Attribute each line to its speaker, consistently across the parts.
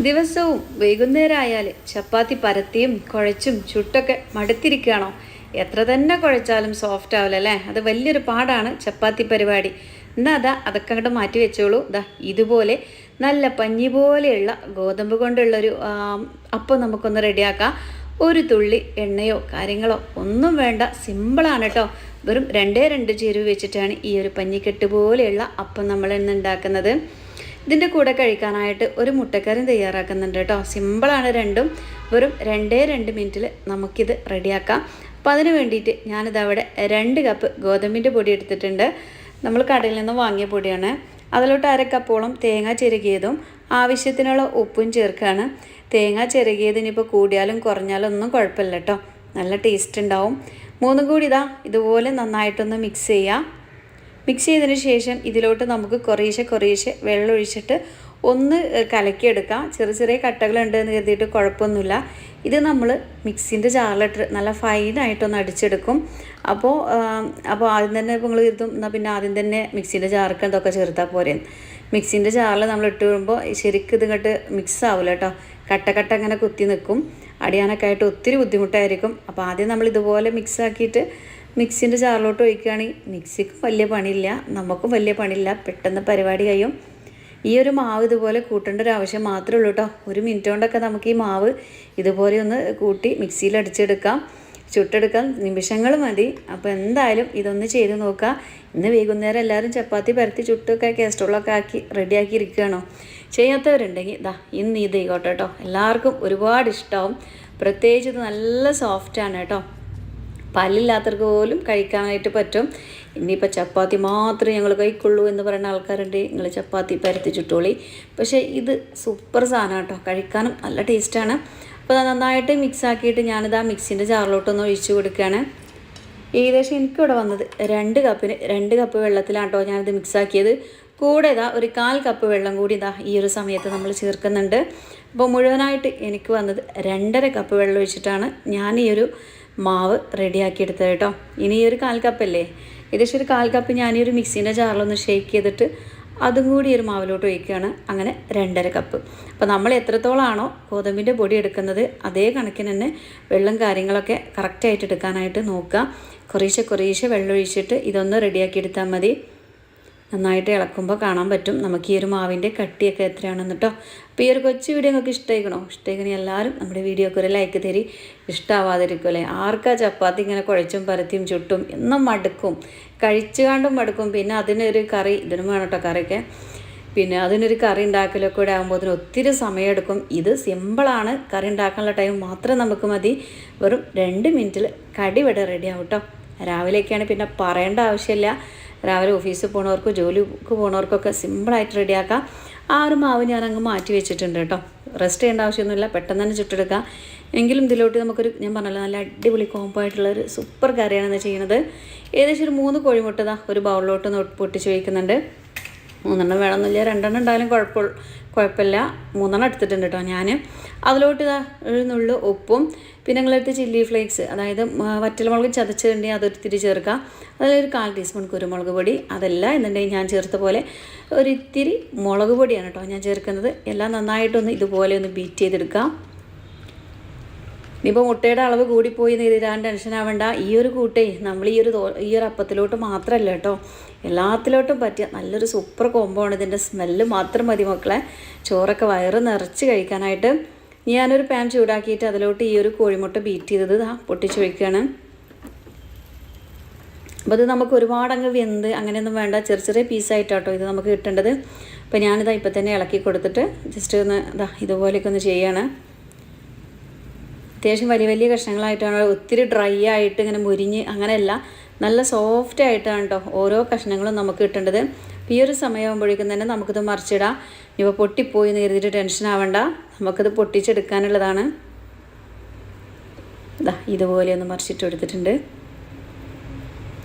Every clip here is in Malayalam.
Speaker 1: ദിവസവും വൈകുന്നേരം ആയാൽ ചപ്പാത്തി പരത്തിയും കുഴച്ചും ചുട്ടൊക്കെ മടുത്തിരിക്കുകയാണോ? എത്ര തന്നെ കുഴച്ചാലും സോഫ്റ്റ് ആവില്ല അല്ലേ? അത് വലിയൊരു പാടാണ് ചപ്പാത്തി പരിപാടി. എന്നാൽ അതൊക്കെ അങ്ങോട്ട് മാറ്റി വെച്ചോളൂ. ഇതുപോലെ നല്ല പഞ്ഞി പോലെയുള്ള ഗോതമ്പ് കൊണ്ടുള്ളൊരു അപ്പം നമുക്കൊന്ന് റെഡിയാക്കാം. ഒരു തുള്ളി എണ്ണയോ കാര്യങ്ങളോ ഒന്നും വേണ്ട, സിമ്പിളാണ് കേട്ടോ. വെറും രണ്ട് ചേരുവ വെച്ചിട്ടാണ് ഈ ഒരു പഞ്ഞിക്കെട്ട് പോലെയുള്ള അപ്പം നമ്മൾ ഇന്ന് ഉണ്ടാക്കുന്നത്. ഇതിൻ്റെ കൂടെ കഴിക്കാനായിട്ട് ഒരു മുട്ടക്കറിയും തയ്യാറാക്കുന്നുണ്ട് കേട്ടോ. സിമ്പിളാണ് രണ്ടും. വെറും 2 മിനിറ്റിൽ നമുക്കിത് റെഡിയാക്കാം. അപ്പോൾ അതിന് വേണ്ടിയിട്ട് ഞാനിതവിടെ 2 കപ്പ് ഗോതമ്പിൻ്റെ പൊടി എടുത്തിട്ടുണ്ട്. നമ്മൾ കടയിൽ നിന്ന് വാങ്ങിയ പൊടിയാണ്. അതിലോട്ട് 1/2 കപ്പോളം തേങ്ങ ചിരകിയതും ആവശ്യത്തിനുള്ള ഉപ്പും ചേർക്കുകയാണ്. തേങ്ങ ചിരകിയത് ഇനിയിപ്പോൾ കൂടിയാലും കുറഞ്ഞാലും ഒന്നും കുഴപ്പമില്ല കേട്ടോ, നല്ല ടേസ്റ്റ് ഉണ്ടാവും. 3 കൂടി ഇതുപോലെ നന്നായിട്ടൊന്ന് മിക്സ് ചെയ്യാം. മിക്സ് ചെയ്തതിന് ശേഷം ഇതിലോട്ട് നമുക്ക് കുറേശ്ശെ വെള്ളം ഒഴിച്ചിട്ട് ഒന്ന് കലക്കിയെടുക്കാം. ചെറിയ കട്ടകളുണ്ട് എന്ന് കരുതിയിട്ട് കുഴപ്പമൊന്നുമില്ല. ഇത് നമ്മൾ മിക്സിൻ്റെ ജാറിലിട്ട് നല്ല ഫൈനായിട്ടൊന്ന് അടിച്ചെടുക്കും. അപ്പോൾ ആദ്യം തന്നെ ഇപ്പോൾ നിങ്ങൾ കരുതും എന്നാൽ പിന്നെ ആദ്യം തന്നെ മിക്സിൻ്റെ ജാർക്ക് എന്തൊക്കെ ചേർത്താൽ പോരെ. മിക്സിൻ്റെ ജാറിൽ നമ്മൾ ഇട്ട് വരുമ്പോൾ ശരിക്കും ഇത് ഇങ്ങോട്ട് മിക്സ് ആവില്ല കേട്ടോ. കട്ട അങ്ങനെ കുത്തി നിൽക്കും. അടിയാനൊക്കെ ആയിട്ട് ഒത്തിരി ബുദ്ധിമുട്ടായിരിക്കും. അപ്പോൾ ആദ്യം നമ്മൾ ഇതുപോലെ മിക്സ് ആക്കിയിട്ട് മിക്സിൻ്റെ ജാറിലോട്ട് ഒഴിക്കുകയാണെങ്കിൽ മിക്സിക്കും വലിയ പണിയില്ല, നമുക്കും വലിയ പണിയില്ല, പെട്ടെന്ന് പരിപാടി കഴിയും. ഈ ഒരു മാവ് ഇതുപോലെ കൂട്ടേണ്ട ഒരു ആവശ്യം മാത്രമേ ഉള്ളൂ കേട്ടോ. 1 മിനിറ്റ് കൊണ്ടൊക്കെ നമുക്ക് ഈ മാവ് ഇതുപോലെ ഒന്ന് കൂട്ടി മിക്സിയിൽ അടിച്ചെടുക്കാം. ചുട്ടെടുക്കാൻ നിമിഷങ്ങൾ മതി. അപ്പോൾ എന്തായാലും ഇതൊന്ന് ചെയ്ത് നോക്കുക. ഇന്ന് വൈകുന്നേരം എല്ലാവരും ചപ്പാത്തി പരത്തി ചുട്ടൊക്കെ കാസ്ട്രോളൊക്കെ ആക്കി റെഡിയാക്കി ഇരിക്കുകയാണോ? ചെയ്യാത്തവരുണ്ടെങ്കിൽ ഇന്ന് ഇത് ചെയ്യട്ടെ കേട്ടോ. എല്ലാവർക്കും ഒരുപാട് ഇഷ്ടമാവും. പ്രത്യേകിച്ച് ഇത് നല്ല സോഫ്റ്റാണ് കേട്ടോ. പല്ലില്ലാത്തവർക്ക് പോലും കഴിക്കാനായിട്ട് പറ്റും. ഇനിയിപ്പോൾ ചപ്പാത്തി മാത്രമേ ഞങ്ങൾ കഴിക്കുള്ളൂ എന്ന് പറയുന്ന ആൾക്കാരുണ്ട്, നിങ്ങൾ ചപ്പാത്തി പരത്തി ചുട്ടോളി. പക്ഷേ ഇത് സൂപ്പർ സാധനം കേട്ടോ, കഴിക്കാനും നല്ല ടേസ്റ്റാണ്. അപ്പോൾ നന്നായിട്ട് മിക്സ് ആക്കിയിട്ട് ഞാനിത് മിക്സിൻ്റെ ജാറിലോട്ടൊന്ന് ഒഴിച്ച് കൊടുക്കുകയാണ്. ഏകദേശം എനിക്കിവിടെ വന്നത് 2 കപ്പ് വെള്ളത്തിലാണ് കേട്ടോ ഞാനിത് മിക്സ് ആക്കിയത്. കൂടെ ഒരു 1/4 കപ്പ് വെള്ളം കൂടി ഈ ഒരു സമയത്ത് നമ്മൾ ചേർക്കുന്നുണ്ട്. അപ്പോൾ മുഴുവനായിട്ട് എനിക്ക് വന്നത് 2.5 കപ്പ് വെള്ളം ഒഴിച്ചിട്ടാണ് ഞാൻ ഈ ഒരു മാവ് റെഡിയാക്കി എടുത്തത് കേട്ടോ. ഇനി ഈ ഒരു 1/4 കപ്പല്ലേ, ഏകദേശം ഒരു 1/4 കപ്പ് ഞാൻ ഈ ഒരു മിക്സിൻ്റെ ജാറിലൊന്ന് ഷേക്ക് ചെയ്തിട്ട് അതും കൂടി ഒരു മാവിലോട്ട് ഒഴിക്കുകയാണ്. അങ്ങനെ 2.5 കപ്പ്. അപ്പോൾ നമ്മൾ എത്രത്തോളമാണോ ഗോതമ്പിൻ്റെ പൊടി എടുക്കുന്നത് അതേ കണക്കിന് തന്നെ വെള്ളം കാര്യങ്ങളൊക്കെ കറക്റ്റായിട്ട് എടുക്കാനായിട്ട് നോക്കുക. കുറേശ്ശെ വെള്ളം ഒഴിച്ചിട്ട് ഇതൊന്ന് റെഡിയാക്കി എടുത്താൽ മതി. നന്നായിട്ട് ഇളക്കുമ്പോൾ കാണാൻ പറ്റും നമുക്ക് ഈ ഒരു മാവിൻ്റെ കട്ടിയൊക്കെ എത്രയാണെന്ന് കേട്ടോ. അപ്പോൾ ഈ ഒരു കൊച്ചു വീഡിയോ നിങ്ങൾക്ക് ഇഷ്ടമായിക്കണമെങ്കിൽ എല്ലാവരും നമ്മുടെ വീഡിയോക്ക് ഒരു ലൈക്ക് തരി. ഇഷ്ടമാവാതിരിക്കുമല്ലേ? ആർക്കാ ചപ്പാത്തി ഇങ്ങനെ കുഴച്ചും പരത്തിയും ചുട്ടും എന്നും മടുക്കും, കഴിച്ചുകാണ്ടും മടുക്കും. പിന്നെ അതിനൊരു കറി, ഇതിനും വേണം കേട്ടോ കറിയൊക്കെ. പിന്നെ അതിനൊരു കറി ഉണ്ടാക്കലൊക്കെ കൂടെ ആകുമ്പോൾ ഒത്തിരി സമയമെടുക്കും. ഇത് സിമ്പിളാണ്, കറി ഉണ്ടാക്കാനുള്ള ടൈം മാത്രം നമുക്ക് മതി. വെറും 2 മിനിറ്റിൽ കടി ഇവിടെ റെഡി ആവും കേട്ടോ. രാവിലെയൊക്കെയാണ് പിന്നെ പറയേണ്ട ആവശ്യമില്ല. രാവിലെ ഓഫീസിൽ പോണവർക്ക് ജോലിക്ക് പോണവർക്കൊക്കെ സിമ്പിളായിട്ട് റെഡിയാക്കാം. ആ ഒരു മാവ് ഞാൻ അങ്ങ് മാറ്റി വെച്ചിട്ടുണ്ട് കേട്ടോ. റെസ്റ്റ് ചെയ്യേണ്ട ആവശ്യമൊന്നുമില്ല, പെട്ടെന്ന് തന്നെ ചുട്ടെടുക്കാം. എങ്കിലും ഇതിലോട്ട് നമുക്കൊരു, ഞാൻ പറഞ്ഞല്ലോ, നല്ല അടിപൊളി കോംബോ ആയിട്ടുള്ളൊരു സൂപ്പർ കറിയാണ് ചെയ്യുന്നത്. ഏകദേശം ഒരു 3 കോഴിമുട്ട ഒരു ബൗളിലോട്ട് പൊട്ടിച്ച് വയ്ക്കുന്നുണ്ട്. 3 വേണമെന്നില്ല, 2 ഉണ്ടായാലും കുഴപ്പമില്ല. 3 എടുത്തിട്ടുണ്ട് കേട്ടോ ഞാൻ. അതിലോട്ട് ഒരു നുള്ളു ഉപ്പും പിന്നെ നിങ്ങളെടുത്ത് ചില്ലി ഫ്ലേക്സ്, അതായത് വറ്റൽമുളക് ചതച്ചിട്ടുണ്ടെങ്കിൽ അതൊരിത്തിരി ചേർക്കുക. അതിലൊരു 1/4 ടീസ്പൂൺ കുരുമുളക് പൊടി, അതല്ല എന്നുണ്ടെങ്കിൽ ഞാൻ ചേർത്ത പോലെ ഒരിത്തിരി മുളക് പൊടിയാണ് കേട്ടോ ഞാൻ ചേർക്കുന്നത്. എല്ലാം നന്നായിട്ടൊന്ന് ഇതുപോലെ ഒന്ന് ബീറ്റ് ചെയ്തെടുക്കാം. ഇനിയിപ്പോൾ മുട്ടയുടെ അളവ് കൂടിപ്പോയി നേരിടാൻ ടെൻഷൻ ആവേണ്ട. ഈ ഒരു കൂട്ടേ നമ്മൾ ഈ ഒരു അപ്പത്തിലോട്ട് മാത്രമല്ല കേട്ടോ, എല്ലാത്തിലോട്ടും പറ്റിയ നല്ലൊരു സൂപ്പർ കോംബോ ആണ്. ഇതിൻ്റെ സ്മെല്ല് മാത്രം മതി മക്കളെ, ചോറൊക്കെ വയറ് നിറച്ച് കഴിക്കാനായിട്ട്. ഞാനൊരു പാൻ ചൂടാക്കിയിട്ട് അതിലോട്ട് ഈ ഒരു കോഴിമുട്ട ബീറ്റ് ചെയ്തത് പൊട്ടിച്ച് വയ്ക്കുകയാണ്. അപ്പോൾ ഇത് നമുക്ക് ഒരുപാട് അങ്ങ് വെന്ത് അങ്ങനെയൊന്നും വേണ്ട, ചെറിയ പീസായിട്ടാട്ടോ ഇത് നമുക്ക് കിട്ടേണ്ടത്. അപ്പോൾ ഞാനിതാ ഇപ്പം തന്നെ ഇളക്കി കൊടുത്തിട്ട് ജസ്റ്റ് ഒന്ന് ഇതുപോലെയൊക്കെ ഒന്ന് ചെയ്യാണ്. അത്യാവശ്യം വലിയ കഷ്ണങ്ങളായിട്ടാണ്, ഒത്തിരി ഡ്രൈ ആയിട്ട് ഇങ്ങനെ മുരിഞ്ഞ് അങ്ങനെയല്ല, നല്ല സോഫ്റ്റ് ആയിട്ടാണ് കേട്ടോ ഓരോ കഷ്ണങ്ങളും നമുക്ക് കിട്ടേണ്ടത്. ഈ ഒരു സമയമാകുമ്പോഴേക്കും തന്നെ നമുക്കിത് മറിച്ചിടാം. ഇപ്പോൾ പൊട്ടിപ്പോയി എന്ന് കരുതിയിട്ട് ടെൻഷൻ ആവണ്ട, നമുക്കിത് പൊട്ടിച്ചെടുക്കാനുള്ളതാണ്. ഇതുപോലെ ഒന്ന് മറിച്ചിട്ട് എടുത്തിട്ടുണ്ട്.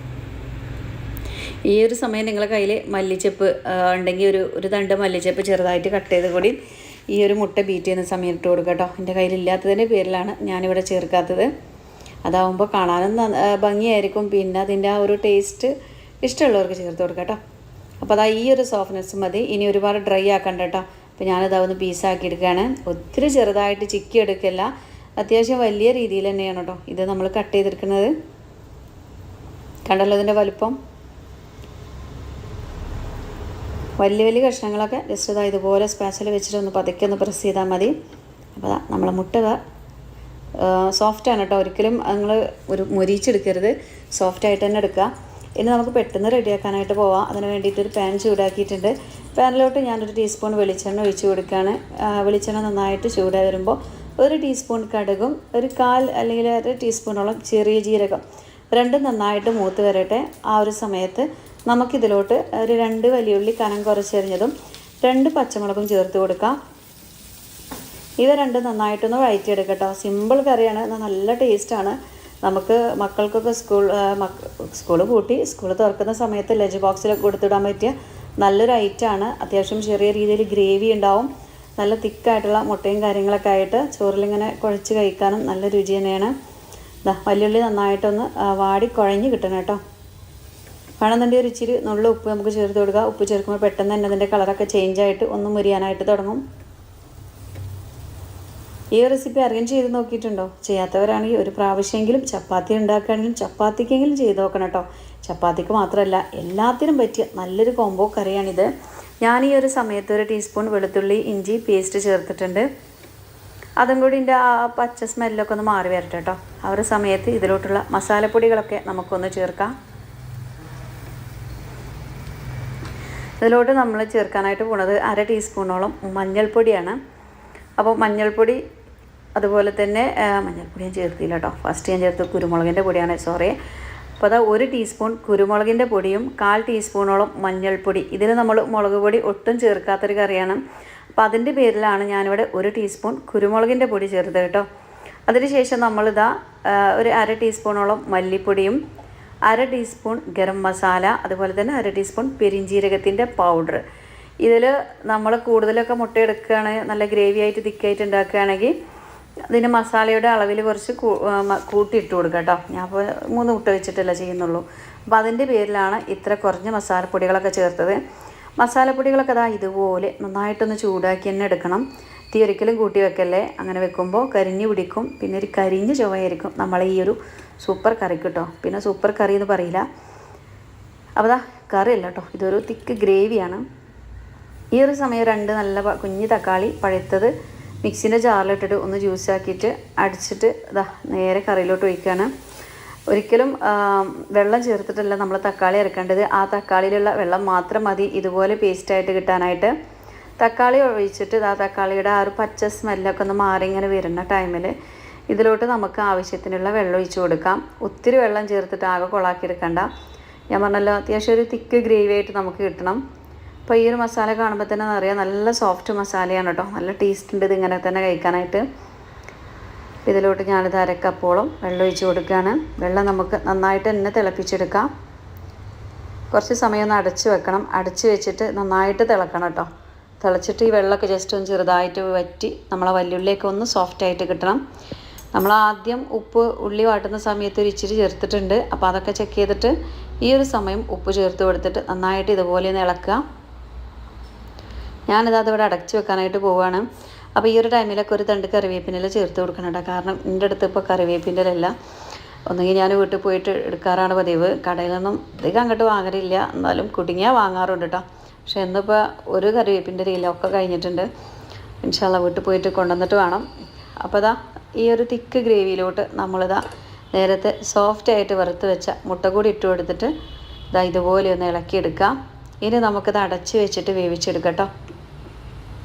Speaker 1: ഈ ഒരു സമയം നിങ്ങളുടെ കയ്യിൽ മല്ലിച്ചപ്പ് ഉണ്ടെങ്കിൽ ഒരു തണ്ട് മല്ലിച്ചപ്പ് ചെറുതായിട്ട് കട്ട് ചെയ്ത് കൂടി ഈ ഒരു മുട്ട ബീറ്റ് ചെയ്യുന്ന സമയം ഇട്ട് കൊടുക്കുക കേട്ടോ. എൻ്റെ കയ്യിലില്ലാത്തതിൻ്റെ പേരിലാണ് ഞാനിവിടെ ചേർക്കാത്തത്. അതാവുമ്പോൾ കാണാനും ഭംഗിയായിരിക്കും, പിന്നെ അതിൻ്റെ ആ ഒരു ടേസ്റ്റ് ഇഷ്ടമുള്ളവർക്ക് ചേർത്ത് കൊടുക്കുക കേട്ടോ. അപ്പോൾ ഈ ഒരു സോഫ്റ്റ്നെസ് മതി. ഇനി ഒരുപാട് ഡ്രൈ ആക്കണ്ട കേട്ടോ. അപ്പോൾ ഞാനത് പീസാക്കി എടുക്കുകയാണ്. ഒത്തിരി ചെറുതായിട്ട് ചിക്കി എടുക്കില്ല, അത്യാവശ്യം വലിയ രീതിയിൽ തന്നെയാണ് കേട്ടോ ഇത് നമ്മൾ കട്ട് ചെയ്തെടുക്കുന്നത്. കണ്ടല്ലോ ഇതിൻ്റെ വലുപ്പം. വലിയ വലിയ കഷ്ണങ്ങളൊക്കെ ജസ്റ്റ് ഇതുപോലെ സ്പാച്ചിൽ വെച്ചിട്ട് ഒന്ന് പതുക്കെ ഒന്ന് പ്രസ് ചെയ്താൽ മതി. അപ്പോൾ നമ്മളെ മുട്ട സോഫ്റ്റാണ് കേട്ടോ, ഒരിക്കലും നിങ്ങൾ ഒരു മൊരിച്ചെടുക്കരുത്, സോഫ്റ്റായിട്ട് തന്നെ എടുക്കുക. ഇനി നമുക്ക് പെട്ടെന്ന് റെഡിയാക്കാനായിട്ട് പോവാം. അതിന് വേണ്ടിയിട്ടൊരു പാൻ ചൂടാക്കിയിട്ടുണ്ട്. പാനിലോട്ട് ഞാനൊരു ടീസ്പൂൺ വെളിച്ചെണ്ണ ഒഴിച്ച് കൊടുക്കുകയാണ്. വെളിച്ചെണ്ണ നന്നായിട്ട് ചൂടായി വരുമ്പോൾ 1 ടീസ്പൂൺ കടുകും 1/4 അല്ലെങ്കിൽ 1 ടീസ്പൂണോളം ചെറിയ ജീരകം രണ്ടും നന്നായിട്ട് മൂത്ത് വരട്ടെ. ആ ഒരു സമയത്ത് നമുക്കിതിലോട്ട് ഒരു 2 വലിയുള്ളി കനം കുറച്ചെറിഞ്ഞതും 2 പച്ചമുളകും ചേർത്ത് കൊടുക്കാം. ഇവ രണ്ടും നന്നായിട്ടൊന്ന് വഴറ്റിയെടുക്കാം കേട്ടോ. സിമ്പിൾ കറിയാണ്, എന്നാൽ നല്ല ടേസ്റ്റാണ്. നമുക്ക് മക്കൾക്കൊക്കെ സ്കൂൾ കൂട്ടി സ്കൂൾ തുറക്കുന്ന സമയത്ത് ലഞ്ച് ബോക്സിലൊക്കെ കൊടുത്തിടാൻ പറ്റിയ നല്ലൊരു ഐറ്റമാണ്. അത്യാവശ്യം ചെറിയ രീതിയിൽ ഗ്രേവി ഉണ്ടാവും, നല്ല തിക്കായിട്ടുള്ള മുട്ടയും കാര്യങ്ങളൊക്കെ ആയിട്ട് ചോറിലിങ്ങനെ കുഴച്ച് കഴിക്കാനും നല്ല രുചി തന്നെയാണ്. വലിയുള്ളി നന്നായിട്ടൊന്ന് വാടി കുഴഞ്ഞ് കിട്ടണം കേട്ടോ. വേണമെന്നുണ്ടെങ്കിൽ ഒരു ഇച്ചിരി നുള്ള ഉപ്പ് നമുക്ക് ചേർത്ത് കൊടുക്കുക. ഉപ്പ് ചേർക്കുമ്പോൾ പെട്ടെന്ന് തന്നെ അതിൻ്റെ കളറൊക്കെ ചേഞ്ചായിട്ട് ഒന്ന് മുരിയാനായിട്ട് തുടങ്ങും. ഈ റെസിപ്പി അറേഞ്ച് ചെയ്ത് നോക്കിയിട്ടുണ്ടോ? ചെയ്യാത്തവരാണെങ്കിൽ ഒരു പ്രാവശ്യമെങ്കിലും ചപ്പാത്തി ഉണ്ടാക്കുകയാണെങ്കിലും ചപ്പാത്തിക്കെങ്കിലും ചെയ്ത് നോക്കണം കേട്ടോ. ചപ്പാത്തിക്ക് മാത്രമല്ല എല്ലാത്തിനും പറ്റിയ നല്ലൊരു കോംബോ കറിയാണിത്. ഞാൻ ഈ ഒരു സമയത്ത് 1 ടീസ്പൂൺ വെളുത്തുള്ളി ഇഞ്ചി പേസ്റ്റ് ചേർത്തിട്ടുണ്ട്. അതും കൂടി ഇതിൻ്റെ ആ പച്ച സ്മെല്ലൊക്കെ ഒന്ന് മാറി വരട്ടെ കേട്ടോ. ആ ഒരു സമയത്ത് ഇതിലോട്ടുള്ള മസാലപ്പൊടികളൊക്കെ നമുക്കൊന്ന് ചേർക്കാം. ഇതിലോട്ട് നമ്മൾ ചേർക്കാനായിട്ട് പോകുന്നത് 1/2 ടീസ്പൂണോളം മഞ്ഞൾപ്പൊടിയാണ്. അപ്പോൾ മഞ്ഞൾപ്പൊടി അതുപോലെ തന്നെ മഞ്ഞൾപ്പൊടി ഞാൻ ചേർത്തില്ല കേട്ടോ, ഫസ്റ്റ് ഞാൻ ചേർത്ത് കുരുമുളകിൻ്റെ പൊടിയാണ്, സോറി. അപ്പോൾ 1 ടീസ്പൂൺ കുരുമുളകിൻ്റെ പൊടിയും 1/4 ടീസ്പൂണോളം മഞ്ഞൾപ്പൊടി. ഇതിന് നമ്മൾ മുളക് പൊടി ഒട്ടും ചേർക്കാത്തൊരു കറിയാണ്. അപ്പോൾ അതിൻ്റെ പേരിലാണ് ഞാനിവിടെ 1 ടീസ്പൂൺ കുരുമുളകിൻ്റെ പൊടി ചേർത്തത് കേട്ടോ. അതിനുശേഷം നമ്മളിതാ ഒരു 1/2 ടീസ്പൂണോളം മല്ലിപ്പൊടിയും 1/2 ടീസ്പൂൺ ഗരം മസാല, അതുപോലെ തന്നെ 1/2 ടീസ്പൂൺ പെരിഞ്ജീരകത്തിൻ്റെ പൗഡർ. ഇതിൽ നമ്മൾ കൂടുതലൊക്കെ മുട്ട എടുക്കുകയാണ്, നല്ല ഗ്രേവി ആയിട്ട് തിക്കായിട്ട് ഉണ്ടാക്കുകയാണെങ്കിൽ ഇതിന് മസാലയുടെ അളവിൽ കുറച്ച് കൂട്ടിയിട്ട് കൊടുക്കുക കേട്ടോ. ഞാൻ ഇപ്പോൾ 3 മുട്ട വെച്ചിട്ടല്ല ചെയ്യുന്നുള്ളൂ. അപ്പോൾ അതിൻ്റെ പേരിലാണ് ഇത്ര കുറഞ്ഞ മസാലപ്പൊടികളൊക്കെ ചേർത്തത്. മസാലപ്പൊടികളൊക്കെ ഇതുപോലെ നന്നായിട്ടൊന്ന് ചൂടാക്കി തന്നെ എടുക്കണം. തീ ഒരിക്കലും കൂട്ടി വെക്കല്ലേ, അങ്ങനെ വെക്കുമ്പോൾ കരിഞ്ഞ് പിടിക്കും, പിന്നെ ഒരു കരിഞ്ഞ് ചുവയായിരിക്കും നമ്മളെ ഈ ഒരു സൂപ്പർ കറിക്ക് കേട്ടോ. പിന്നെ സൂപ്പർ കറി എന്ന് പറയില്ല. അപ്പോൾ കറിയല്ല കേട്ടോ, ഇതൊരു തിക്ക് ഗ്രേവിയാണ്. ഈ ഒരു സമയം 2 നല്ല കുഞ്ഞ് തക്കാളി പഴുത്തത് മിക്സിൻ്റെ ജാറിലിട്ടിട്ട് ഒന്ന് ജ്യൂസാക്കിയിട്ട് അടിച്ചിട്ട് നേരെ കറിയിലോട്ട് ഒഴിക്കുകയാണ്. ഒരിക്കലും വെള്ളം ചേർത്തിട്ടല്ല നമ്മൾ തക്കാളി ഇറക്കേണ്ടത്. ആ തക്കാളിയിലുള്ള വെള്ളം മാത്രം മതി ഇതുപോലെ പേസ്റ്റായിട്ട് കിട്ടാനായിട്ട്. തക്കാളി ഒഴിച്ചിട്ട് തക്കാളിയുടെ ആ ഒരു പച്ച സ്മെല്ലൊക്കെ ഒന്ന് മാറി ഇങ്ങനെ വരുന്ന ടൈമിൽ ഇതിലോട്ട് നമുക്ക് ആവശ്യത്തിനുള്ള വെള്ളം ഒഴിച്ച് കൊടുക്കാം. ഒത്തിരി വെള്ളം ചേർത്തിട്ട് ആകെ കൊളാക്കിയെടുക്കണ്ട. ഞാൻ പറഞ്ഞല്ലോ, അത്യാവശ്യം ഒരു തിക്ക് ഗ്രേവി ആയിട്ട് നമുക്ക് കിട്ടണം. അപ്പോൾ ഈ ഒരു മസാല കാണുമ്പോൾ തന്നെ അറിയാം, നല്ല സോഫ്റ്റ് മസാലയാണ് കേട്ടോ, നല്ല ടേസ്റ്റ് ഉണ്ട് ഇതിങ്ങനെ തന്നെ കഴിക്കാനായിട്ട്. ഇതിലോട്ട് ഞാനിത് 1/2 കപ്പോളം വെള്ളം ഒഴിച്ച് കൊടുക്കുകയാണ്. വെള്ളം നമുക്ക് നന്നായിട്ട് തന്നെ തിളപ്പിച്ചെടുക്കാം. കുറച്ച് സമയം ഒന്ന് അടച്ച് വെക്കണം. അടച്ച് വെച്ചിട്ട് നന്നായിട്ട് തിളക്കണം കേട്ടോ. തിളച്ചിട്ട് ഈ വെള്ളമൊക്കെ ജസ്റ്റ് ഒന്ന് ചെറുതായിട്ട് വറ്റി നമ്മളെ വല്യുള്ളിയൊക്കെ ഒന്ന് സോഫ്റ്റായിട്ട് കിട്ടണം. നമ്മൾ ആദ്യം ഉപ്പ് ഉള്ളി വാട്ടുന്ന സമയത്ത് ഒരു ഇച്ചിരി ചേർത്തിട്ടുണ്ട്. അപ്പോൾ അതൊക്കെ ചെക്ക് ചെയ്തിട്ട് ഈ ഒരു സമയം ഉപ്പ് ചേർത്ത് കൊടുത്തിട്ട് നന്നായിട്ട് ഇതുപോലെ ഒന്ന് ഇളക്കുക. ഞാനിതവിടെ അടച്ച് വെക്കാനായിട്ട് പോവുകയാണ്. അപ്പോൾ ഈ ഒരു ടൈമിലൊക്കെ ഒരു തണ്ട് കറിവേപ്പിൻ്റെ ചേർത്ത് കൊടുക്കണം കേട്ടോ. കാരണം എൻ്റെ അടുത്ത് ഇപ്പോൾ കറിവേപ്പിൻ്റെ ഇല ഒന്നുകിൽ ഞാൻ വീട്ടിൽ പോയിട്ട് എടുക്കാറാണ് പതിവ്. കടയിൽ നിന്നും അധികം അങ്ങോട്ട് വാങ്ങാറില്ല, എന്നാലും കുടുങ്ങിയാൽ വാങ്ങാറുണ്ട് കേട്ടോ. പക്ഷേ ഇന്നിപ്പോൾ ഒരു കറിവേപ്പിൻ്റെ ഇല ഒക്കെ കഴിഞ്ഞിട്ടുണ്ട്. ഇൻഷാ അല്ലാഹ് വീട്ടിൽ പോയിട്ട് കൊണ്ടുവന്നിട്ട് വേണം. അപ്പോൾ ഈ ഒരു തിക്ക് ഗ്രേവിയിലോട്ട് നമ്മളിതാ നേരത്തെ സോഫ്റ്റായിട്ട് വറുത്ത് വെച്ച മുട്ട കൂടി ഇട്ട് കൊടുത്തിട്ട് ഇതുപോലെ ഒന്ന് ഇളക്കിയെടുക്കാം. ഇനി നമുക്കിത് അടച്ച് വെച്ചിട്ട് വേവിച്ചെടുക്കാം കേട്ടോ.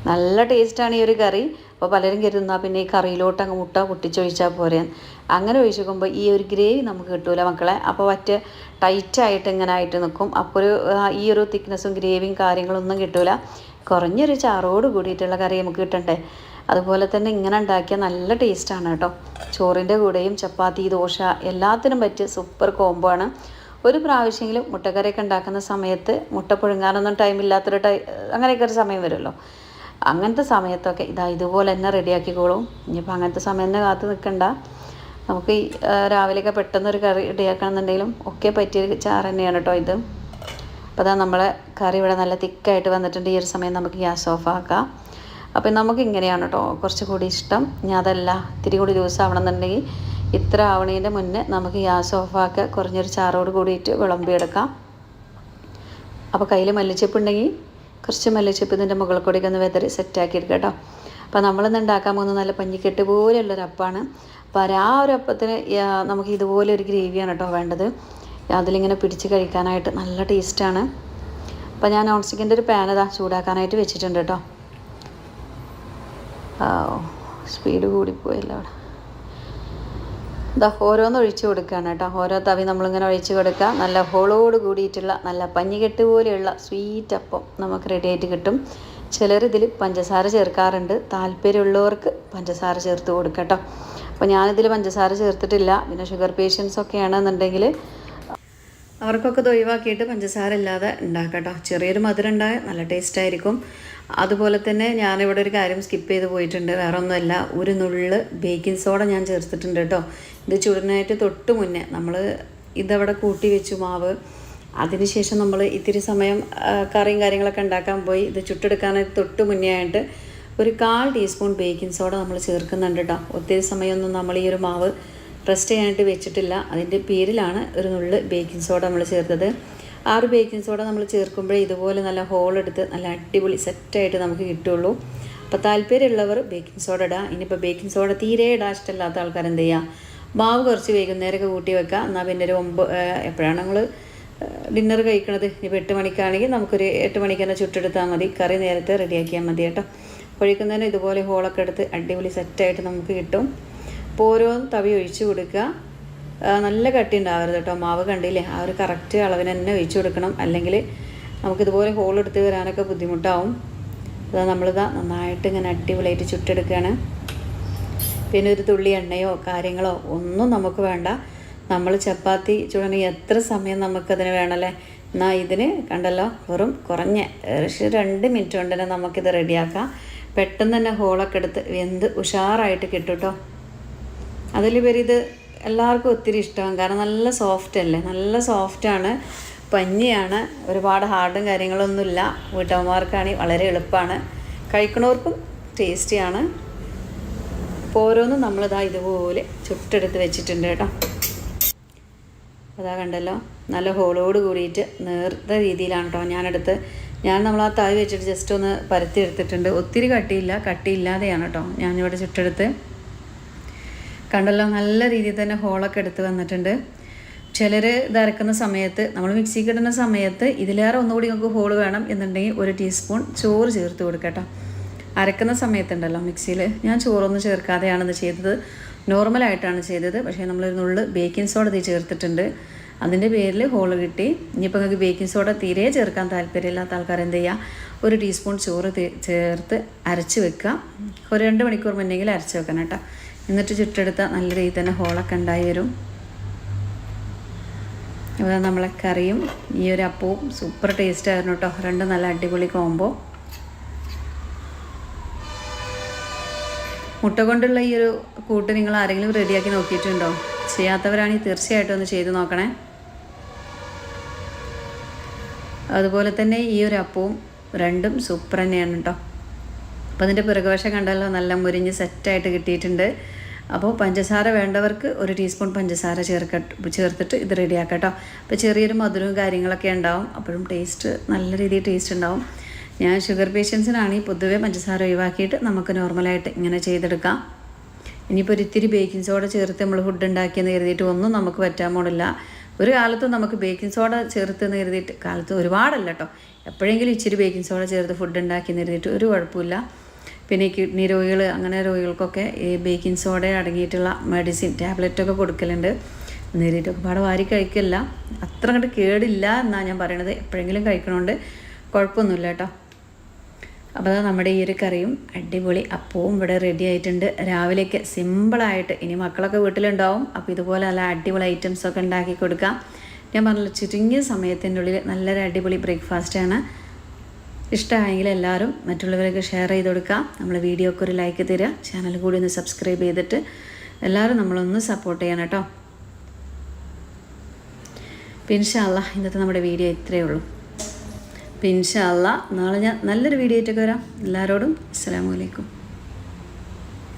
Speaker 1: നല്ല ടേസ്റ്റാണ് ഈ ഒരു കറി. അപ്പോൾ പലരും കരുതുന്നാൽ പിന്നെ ഈ കറിയിലോട്ട് അങ്ങ് മുട്ട പൊട്ടിച്ചൊഴിച്ചാൽ പോരെ. അങ്ങനെ ഒഴിച്ചുമ്പോൾ ഈ ഒരു ഗ്രേവി നമുക്ക് കിട്ടൂല മക്കളെ. അപ്പോൾ ടൈറ്റായിട്ട് ഇങ്ങനെ ആയിട്ട് നിൽക്കും. അപ്പോൾ ഈ ഒരു തിക്നെസ്സും ഗ്രേവിയും കാര്യങ്ങളൊന്നും കിട്ടൂല. കുറഞ്ഞൊരു ചാറോട് കൂടിയിട്ടുള്ള കറി നമുക്ക് കിട്ടണ്ടേ. അതുപോലെ തന്നെ ഇങ്ങനെ ഉണ്ടാക്കിയാൽ നല്ല ടേസ്റ്റാണ് കേട്ടോ. ചോറിൻ്റെ കൂടെയും ചപ്പാത്തി, ദോശ എല്ലാത്തിനും പറ്റിയ സൂപ്പർ കോംബോ ആണ്. ഒരു പ്രാവശ്യമെങ്കിലും മുട്ടക്കറിയൊക്കെ ഉണ്ടാക്കുന്ന സമയത്ത് മുട്ട പുഴുങ്ങാനൊന്നും ടൈമില്ലാത്തൊരു അങ്ങനെയൊക്കെ ഒരു സമയം വരുമല്ലോ. അങ്ങനത്തെ സമയത്തൊക്കെ ഇതുപോലെ തന്നെ റെഡിയാക്കിക്കോളും. ഇനിയിപ്പോൾ അങ്ങനത്തെ സമയം തന്നെ കാത്ത് നിൽക്കണ്ട. നമുക്ക് ഈ രാവിലെയൊക്കെ പെട്ടെന്നൊരു കറി റെഡിയാക്കണമെന്നുണ്ടെങ്കിലും ഒക്കെ പറ്റിയൊരു ചാറ് തന്നെയാണ് കേട്ടോ ഇത്. അപ്പോൾ നമ്മളെ കറി ഇവിടെ നല്ല തിക്കായിട്ട് വന്നിട്ടുണ്ട്. ഈ ഒരു സമയം നമുക്ക് ഗ്യാസ് ഓഫ് ആക്കാം. അപ്പോൾ നമുക്ക് ഇങ്ങനെയാണ് കേട്ടോ കുറച്ചുകൂടി ഇഷ്ടം. ഇനി അതല്ല ഇത്തിരി കൂടി ലൂസാവണമെന്നുണ്ടെങ്കിൽ ഇത്ര ആവണതിൻ്റെ മുന്നേ നമുക്ക് ഗ്യാസ് ഓഫാക്കുക, കുറഞ്ഞൊരു ചാറോട് കൂടിയിട്ട് വിളമ്പിയെടുക്കാം. അപ്പോൾ കയ്യിൽ മല്ലിച്ചപ്പ് ഉണ്ടെങ്കിൽ കുറച്ച് മല്ലിച്ചപ്പ് ഇതിൻ്റെ മുകളിൽ കൂടിയൊക്കെ ഒന്ന് വെതറി സെറ്റാക്കി എടുക്കുക കേട്ടോ. അപ്പോൾ നമ്മളിന്ന് ഉണ്ടാക്കാൻ പോകുന്നത് നല്ല പഞ്ഞിക്കെട്ട് പോലെയുള്ളൊരു അപ്പമാണ്. അപ്പോൾ ആ ഒരു അപ്പത്തിന് നമുക്ക് ഇതുപോലെ ഒരു ഗ്രേവിയാണ് കേട്ടോ വേണ്ടത്. അതിലിങ്ങനെ പിടിച്ച് കഴിക്കാനായിട്ട് നല്ല ടേസ്റ്റാണ്. അപ്പോൾ ഞാൻ നോൺ സ്റ്റിക്കിൻ്റെ ഒരു പാൻ ചൂടാക്കാനായിട്ട് വെച്ചിട്ടുണ്ട് കേട്ടോ. സ്പീഡ് കൂടിപ്പോയല്ലോ അവിടെ. ഓരോന്ന് ഒഴിച്ച് കൊടുക്കുകയാണ് കേട്ടോ. ഓരോ തവി നമ്മളിങ്ങനെ ഒഴിച്ച് കൊടുക്കുക. നല്ല ഹോളോട് കൂടിയിട്ടുള്ള നല്ല പഞ്ഞിക്കെട്ട് പോലെയുള്ള സ്വീറ്റ് അപ്പം നമുക്ക് റെഡി ആയിട്ട് കിട്ടും. ചിലരിതിൽ പഞ്ചസാര ചേർക്കാറുണ്ട്. താല്പര്യമുള്ളവർക്ക് പഞ്ചസാര ചേർത്ത് കൊടുക്കുക കേട്ടോ. അപ്പോൾ ഞാനിതിൽ പഞ്ചസാര ചേർത്തിട്ടില്ല. പിന്നെ ഷുഗർ പേഷ്യൻസൊക്കെ ആണെന്നുണ്ടെങ്കിൽ അവർക്കൊക്കെ ഇത് ഒഴിവാക്കിയിട്ട് പഞ്ചസാര ഇല്ലാതെ ഉണ്ടാക്കാം കേട്ടോ. ചെറിയൊരു മധുരം ഉണ്ടായാൽ നല്ല ടേസ്റ്റായിരിക്കും. അതുപോലെ തന്നെ ഞാനിവിടെ ഒരു കാര്യം സ്കിപ്പ് ചെയ്ത് പോയിട്ടുണ്ട്. വേറെ ഒന്നുമല്ല, ഒരു നുള്ള് ബേക്കിംഗ് സോഡ ഞാൻ ചേർത്തിട്ടുണ്ട് കേട്ടോ. ഇത് ചുടുന്നതായിട്ട് തൊട്ട് മുന്നേ നമ്മൾ ഇതവിടെ കൂട്ടി വെച്ചു മാവ്. അതിനുശേഷം നമ്മൾ ഇത്തിരി സമയം കറിയും കാര്യങ്ങളൊക്കെ ഉണ്ടാക്കാൻ പോയി. ഇത് ചുട്ടെടുക്കാനായിട്ട് തൊട്ട് മുന്നേ ആയിട്ട് ഒരു 1/4 ടീസ്പൂൺ ബേക്കിംഗ് സോഡ നമ്മൾ ചേർക്കുന്നുണ്ട് കേട്ടോ. ഒത്തിരി സമയമൊന്നും നമ്മൾ ഈ ഒരു മാവ് റെസ്റ്റ് ചെയ്യാനായിട്ട് വെച്ചിട്ടില്ല. അതിൻ്റെ പേരിലാണ് ഒരു നുള്ള് ബേക്കിംഗ് സോഡ നമ്മൾ ചേർത്തത്. ആ ഒരു ബേക്കിംഗ് സോഡ നമ്മൾ ചേർക്കുമ്പോഴേ ഇതുപോലെ നല്ല ഹോളെടുത്ത് നല്ല അടിപൊളി സെറ്റായിട്ട് നമുക്ക് കിട്ടുള്ളൂ. അപ്പോൾ താല്പര്യമുള്ളവർ ബേക്കിംഗ് സോഡ ഇടുക. ഇനിയിപ്പോൾ ബേക്കിംഗ് സോഡ തീരെ ഇടാൻ ഇഷ്ടമില്ലാത്ത ആൾക്കാർ എന്ത് ചെയ്യുക, മാവ് കുറച്ച് വൈകുന്നേരമൊക്കെ കൂട്ടി വെക്കുക. എന്നാൽ പിന്നെ ഒരു 9 എപ്പോഴാണ് നമ്മൾ ഡിന്നർ കഴിക്കണത്, ഇപ്പോൾ 8 മണിക്കാണെങ്കിൽ നമുക്കൊരു 8 മണിക്ക് തന്നെ ചുട്ടെടുത്താൽ മതി. കറി നേരത്തെ റെഡിയാക്കിയാൽ മതി കേട്ടോ. ഒഴിക്കുന്നതിന് ഇതുപോലെ ഹോളൊക്കെ എടുത്ത് അടിപൊളി സെറ്റായിട്ട് നമുക്ക് കിട്ടും. അപ്പോൾ ഓരോ തവി ഒഴിച്ച് കൊടുക്കുക. നല്ല കട്ടി ഉണ്ടാവരുത് കേട്ടോ. മാവ് കണ്ടില്ലേ, ആ ഒരു കറക്റ്റ് അളവിന് തന്നെ ഒഴിച്ചു കൊടുക്കണം. അല്ലെങ്കിൽ നമുക്കിതുപോലെ ഹോളെടുത്ത് വരാനൊക്കെ ബുദ്ധിമുട്ടാവും. അത് നമ്മളിതാ നന്നായിട്ട് ഇങ്ങനെ അടിപൊളിയായിട്ട് ചുട്ടെടുക്കുകയാണ്. പിന്നെ ഒരു തുള്ളി എണ്ണയോ കാര്യങ്ങളോ ഒന്നും നമുക്ക് വേണ്ട. നമ്മൾ ചപ്പാത്തി ചുടണമെങ്കിൽ എത്ര സമയം നമുക്കതിന് വേണമല്ലേ. എന്നാൽ ഇതിന് കണ്ടല്ലോ വെറും കുറഞ്ഞ 2 മിനിറ്റ് കൊണ്ട് തന്നെ നമുക്കിത് റെഡിയാക്കാം. പെട്ടെന്ന് തന്നെ ഹോളൊക്കെ എടുത്ത് വെന്ത് ഉഷാറായിട്ട് കിട്ടും കേട്ടോ. അതിലുപരി ഇത് എല്ലാവർക്കും ഒത്തിരി ഇഷ്ടമാണ്. കാരണം നല്ല സോഫ്റ്റ് അല്ലേ, നല്ല സോഫ്റ്റാണ്, പഞ്ഞിയാണ്, ഒരുപാട് ഹാർഡും കാര്യങ്ങളൊന്നുമില്ല. വീട്ടമ്മമാർക്കാണെങ്കിൽ വളരെ എളുപ്പമാണ്, കഴിക്കണവർക്കും ടേസ്റ്റിയാണ്. അപ്പോൾ ഓരോന്നും നമ്മളിതാ ഇതുപോലെ ചുട്ടെടുത്ത് വെച്ചിട്ടുണ്ട് കേട്ടോ. അതാ കണ്ടല്ലോ നല്ല ഹോളോട് കൂടിയിട്ട് നേർത്ത രീതിയിലാണ് കേട്ടോ ഞാൻ നമ്മൾ ആ തവി വെച്ചിട്ട് ജസ്റ്റ് ഒന്ന് പരത്തി എടുത്തിട്ടുണ്ട്. ഒത്തിരി കട്ടിയില്ലാതെയാണ് കേട്ടോ ഞാനിവിടെ ചുട്ടെടുത്ത്. കണ്ടല്ലോ നല്ല രീതിയിൽ തന്നെ ഹോളൊക്കെ എടുത്ത് വന്നിട്ടുണ്ട്. ചിലർ ഇത് അരക്കുന്ന സമയത്ത് നമ്മൾ മിക്സിക്ക് ഇടുന്ന സമയത്ത് ഇതിലേറെ ഒന്നുകൂടി നമുക്ക് ഹോൾ വേണം എന്നുണ്ടെങ്കിൽ 1 ടീസ്പൂൺ ചോറ് ചേർത്ത് കൊടുക്കുക കേട്ടോ. അരക്കുന്ന സമയത്തുണ്ടല്ലോ മിക്സിയിൽ ഞാൻ ചോറൊന്നും ചേർക്കാതെയാണിത് ചെയ്തത്, നോർമലായിട്ടാണ് ചെയ്തത്. പക്ഷേ നമ്മളൊരു നുള്ള് ബേക്കിംഗ് സോഡ ഇത് ചേർത്തിട്ടുണ്ട്. അതിൻ്റെ പേരിൽ ഹോള് കിട്ടി. ഇനിയിപ്പോൾ നിങ്ങൾക്ക് ബേക്കിംഗ് സോഡ തീരെ ചേർക്കാൻ താല്പര്യമില്ലാത്ത ആൾക്കാർ എന്ത് ചെയ്യുക, 1 ടീസ്പൂൺ ചോറ് ചേർത്ത് അരച്ച് വെക്കുക. ഒരു 2 മണിക്കൂർ മുന്നെങ്കിൽ അരച്ച് വെക്കണം കേട്ടോ. എന്നിട്ട് ചുട്ടെടുത്താൽ നല്ല രീതിയിൽ തന്നെ ഹോളൊക്കെ ഉണ്ടായി വരും. ഇവിടെ നമ്മളെ കറിയും ഈ ഒരു അപ്പവും സൂപ്പർ ടേസ്റ്റായിരുന്നു കേട്ടോ. രണ്ടും നല്ല അടിപൊളി കോംബോ. മുട്ട കൊണ്ടുള്ള ഈ ഒരു കൂട്ട് നിങ്ങൾ ആരെങ്കിലും റെഡിയാക്കി നോക്കിയിട്ടുണ്ടോ? ചെയ്യാത്തവരാണെങ്കിൽ തീർച്ചയായിട്ടും ഒന്ന് ചെയ്ത് നോക്കണേ. അതുപോലെ തന്നെ ഈ ഒരു അപ്പവും രണ്ടും സൂപ്പർ തന്നെയാണ് കേട്ടോ. അപ്പോൾ അതിൻ്റെ പിറകുവശം കണ്ടല്ലോ നല്ല മുരിഞ്ഞ് സെറ്റായിട്ട് കിട്ടിയിട്ടുണ്ട്. അപ്പോൾ പഞ്ചസാര വേണ്ടവർക്ക് 1 ടീസ്പൂൺ പഞ്ചസാര ചേർത്തിട്ട് ഇത് റെഡിയാക്കാം കേട്ടോ. അപ്പോൾ ചെറിയൊരു മധുരവും കാര്യങ്ങളൊക്കെ ഉണ്ടാവും, അപ്പോഴും നല്ല രീതിയിൽ ടേസ്റ്റ് ഉണ്ടാവും. ഞാൻ ഷുഗർ പേഷ്യൻസിനാണെങ്കിൽ പൊതുവേ പഞ്ചസാര ഒഴിവാക്കിയിട്ട് നമുക്ക് നോർമലായിട്ട് ഇങ്ങനെ ചെയ്തെടുക്കാം. ഇനിയിപ്പോൾ ഇത്തിരി ബേക്കിംഗ് സോഡ ചേർത്ത് നമ്മൾ ഫുഡ് ഉണ്ടാക്കിയെന്ന് കരുതിയിട്ട് ഒന്നും നമുക്ക് പറ്റാൻ പോണില്ല. ഒരു കാലത്ത് നമുക്ക് ബേക്കിംഗ് സോഡ ചേർത്തെന്ന് കരുതിയിട്ട്, കാലത്ത് ഒരുപാടല്ല കേട്ടോ, എപ്പോഴെങ്കിലും ഇച്ചിരി ബേക്കിംഗ് സോഡ ചേർത്ത് ഫുഡ് ഉണ്ടാക്കിയെന്ന് കരുതിയിട്ട് ഒരു കുഴപ്പമില്ല. പിന്നെ കിഡ്നി രോഗികൾ അങ്ങനെ രോഗികൾക്കൊക്കെ ഈ ബേക്കിംഗ് സോഡ അടങ്ങിയിട്ടുള്ള മെഡിസിൻ ടാബ്ലറ്റൊക്കെ കൊടുക്കലുണ്ട്. നേരിട്ടൊക്കെ പാടെ വാരി കഴിക്കില്ല, അത്ര അങ്ങോട്ട് കേടില്ല എന്നാണ് ഞാൻ പറയണത്. എപ്പോഴെങ്കിലും കഴിക്കണോണ്ട് കുഴപ്പമൊന്നുമില്ല കേട്ടോ. അപ്പോൾ നമ്മുടെ ഈ ഒരു കറിയും അടിപൊളി അപ്പവും ഇവിടെ റെഡി ആയിട്ടുണ്ട്. രാവിലേക്ക് സിമ്പിളായിട്ട്, ഇനി മക്കളൊക്കെ വീട്ടിലുണ്ടാവും, അപ്പോൾ ഇതുപോലെ നല്ല അടിപൊളി ഐറ്റംസൊക്കെ ഉണ്ടാക്കി കൊടുക്കാം. ഞാൻ പറഞ്ഞില്ല, ചുരുങ്ങിയ സമയത്തിൻ്റെ ഉള്ളിൽ നല്ലൊരു അടിപൊളി ബ്രേക്ക്ഫാസ്റ്റാണ്. ഇഷ്ടമായെങ്കിൽ എല്ലാവരും മറ്റുള്ളവർക്ക് ഷെയർ ചെയ്ത് കൊടുക്കുക. നമ്മൾ വീഡിയോക്ക് ഒരു ലൈക്ക് തരിക, ചാനൽ കൂടി ഒന്ന് സബ്സ്ക്രൈബ് ചെയ്തിട്ട് എല്ലാവരും നമ്മളൊന്ന് സപ്പോർട്ട് ചെയ്യണം കേട്ടോ. പിന്നെ ഇൻഷാ അല്ലാഹ് ഇന്നത്തെ നമ്മുടെ വീഡിയോ ഇത്രയേ ഉള്ളൂ. അപ്പോൾ ഇൻഷാ അല്ലാ നാളെ ഞാൻ നല്ലൊരു വീഡിയോ ആയിട്ടൊക്കെ വരാം. എല്ലാവരോടും അസ്സലാമു അലൈക്കും.